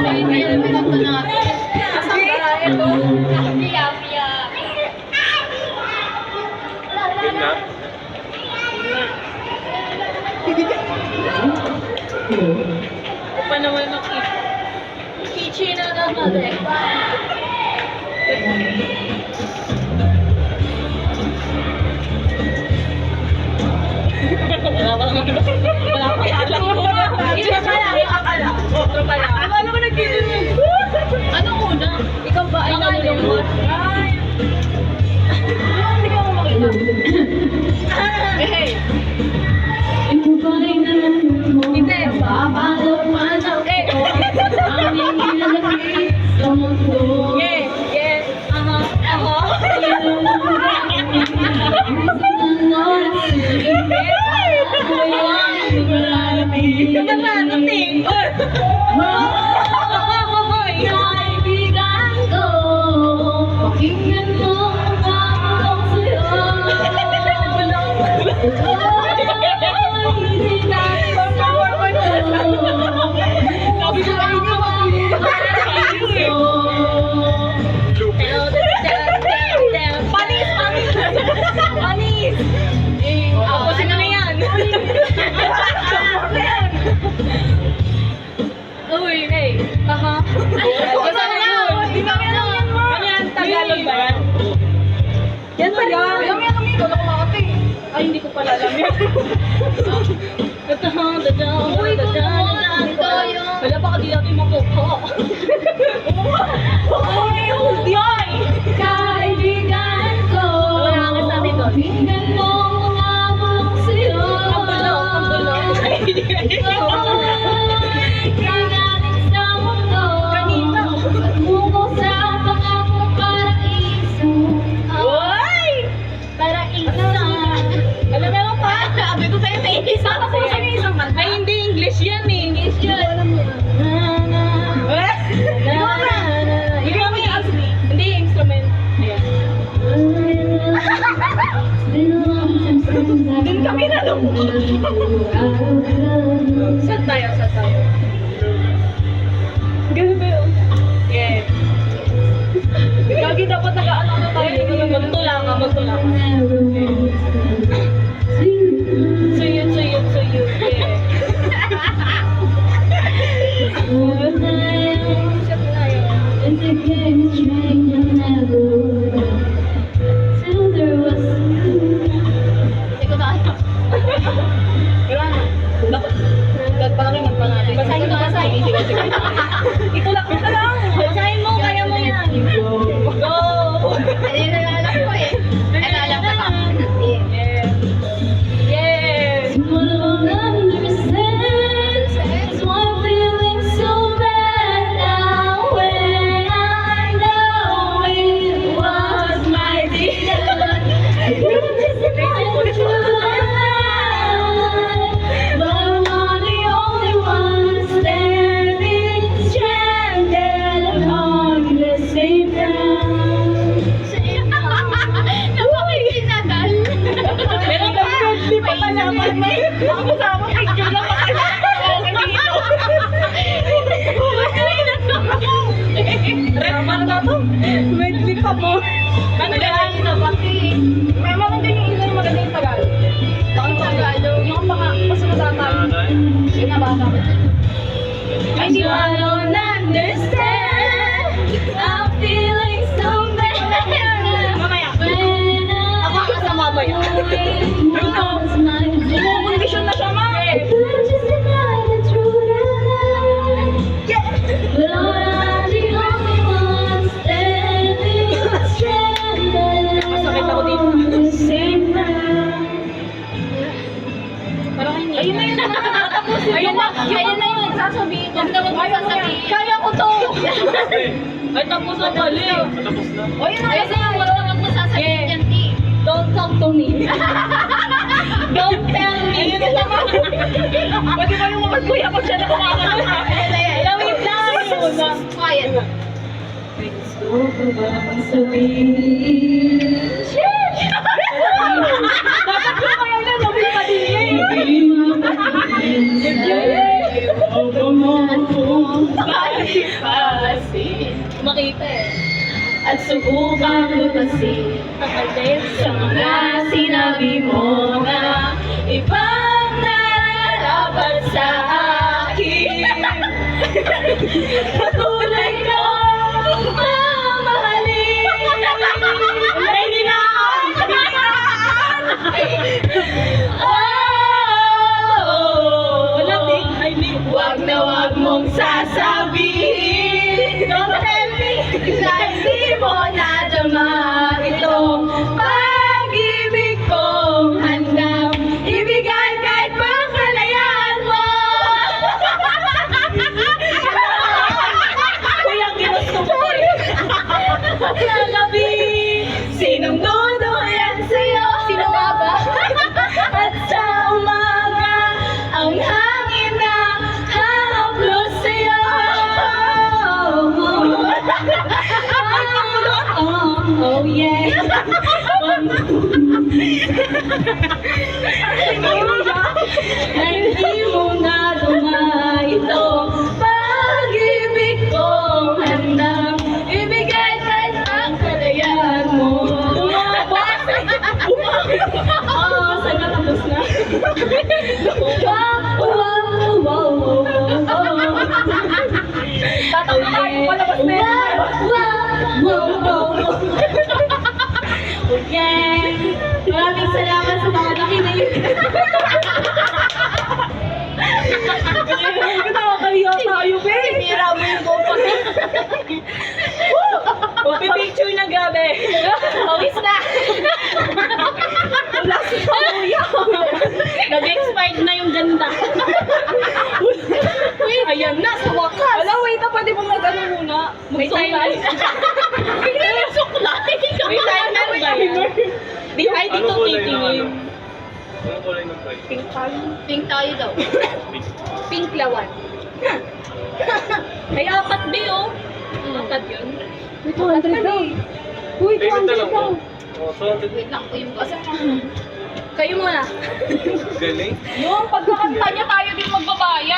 Kaya pinunta natin. Asang gaya ito? Pia. Yun na. Pa naman ng kichi na naman. Wala pa alam mo. Iba pala, akala. Otro pala. Ano ba nagkikinig? Ano una? Ikaw ba ay nalulungkot? Ay. Hindi ko makita. Hey. Ikaw ba ay nalulungkot? Hindi. Papalo man ako. Aming ginagay sa mundo. Yes. Kaibigan ko, pakinggan mo ang kapulong sa'yo. Sabi ko kayo nga Panis! Ako sino na yan? Uy, hey. Aha. Basta na yun. Hindi namin alam yan, ma. Ano yan? Tagalog ba yan? Yan ba yan? Alam yan kami. Ikaw na kumakati. Ay, hindi ko pala alam yan. Uy, wala pa ka di natin makuha. Uy, hold yan! Kaibigan ko. Wala ka sa atin doon. Pakinggan mo ang abang sa'yo. Ang gulo. Kagaling sa mundo. Kanina. Patungo sa pangakong paraiso. Uy! Paraiso. Alam mo pa? Sabi ko sa'yo, may isa ka po sa isang kanta. Ay, hindi. English yan eh. English yan. Alam mo yan. Hindi, instrument. Ayan. Doon kami nalungkot. Saan tayo? Ganun ba yun? Yeah. Gagi dapat nag-ano na tayo. Magtula ka. Suyot. Yeah. Siya tayo. And the game is strange and never till there was Hindi ko tayo. Wala na. Nagpalaki magpangalan. Basahin ko. Sige. Itulak mo na lang. Basahin mo, kaya mo yan. Go! Hindi na alam ko eh. Alam ko pa. Yeah. Someone won't understand. That's why I'm feeling so bad now when I know it was my dear. You just imagine but I'm not the only one standing stranded on the same ground. Napakikinagal. Pero hindi pa malaman na ang kasama picture lang Reman na to. Medley pa mo. Ano yan? May maganda yung ilan maganda yung Tagalog. Ang Tagalog. Yung pang mas matatayo. Yung nabasa ko. I don't understand. I'm feeling so bad. Mamaya. When Ako ang kasama ba yan? Bumukondisyon na siya, ma. But I'm the only one standing stranded Masakit ako dito. on the same ground. Parang hindi. Ayun na yun. Ayun na yun. Sasabihin niya. Huwag na magsasabihin. Kaya ko to. Ay, tapos na pala. Matapos na. O, yun na Ayun na yun. Huwag na magsasabihin yan, T. Don't talk to me. Don't tell me. Ayun na naman. Pwede ba yung mga kuya ko siya na kumakanta? Wait lang. Quiet. Dapat yung kaya na nabili pa din eh. ipasin Makita eh. at subukang lutasin sa mga sinabi mo na ibang nararapat sa akin. Patuloy kang mamahalin. Hindi na! Wag na wag mong sasabihin. Don't tell me na hindi mo nadama itong pag-ibig kong handang ibigay kahit pang kalayaan mo. Kuya, ginusto ko sa gabi, sinong duduyan sa'yo? Sino nga ba? At sa umaga, ang hangin na hahaplos sa'yo. Oh yeah. Na hindi mo naduma ito, pag-ibig kong handang ibigay kahit ang kalayaan mo. Oo, sagot tapos na. Tatawa tayo palabas na yan. Okay. Maraming salamat sa mga nakinig. Nakakaliya tayo, be. Sinira mo yung GoPro. Pipicture na gabi. Pawis na. Wala si Kuya. Nag-expired na yung ganda. Ayan na, sa wakas. Wala, wait na. Pwede mo mag-ano muna. Mag-suklay. Suklay. May timer ba yan? Di ay dito titingin. Anong kulay ng bike? Pink tayo. Pink tayo daw. Pink lawan. May apat ba yun? Apat yun. May 200 daw. Uy, Payment na 200 lang daw. mo. Oh, so, Wait lang po yung basa. Kayo muna. galing. Yung pagkakanta niya tayo din magbabayad.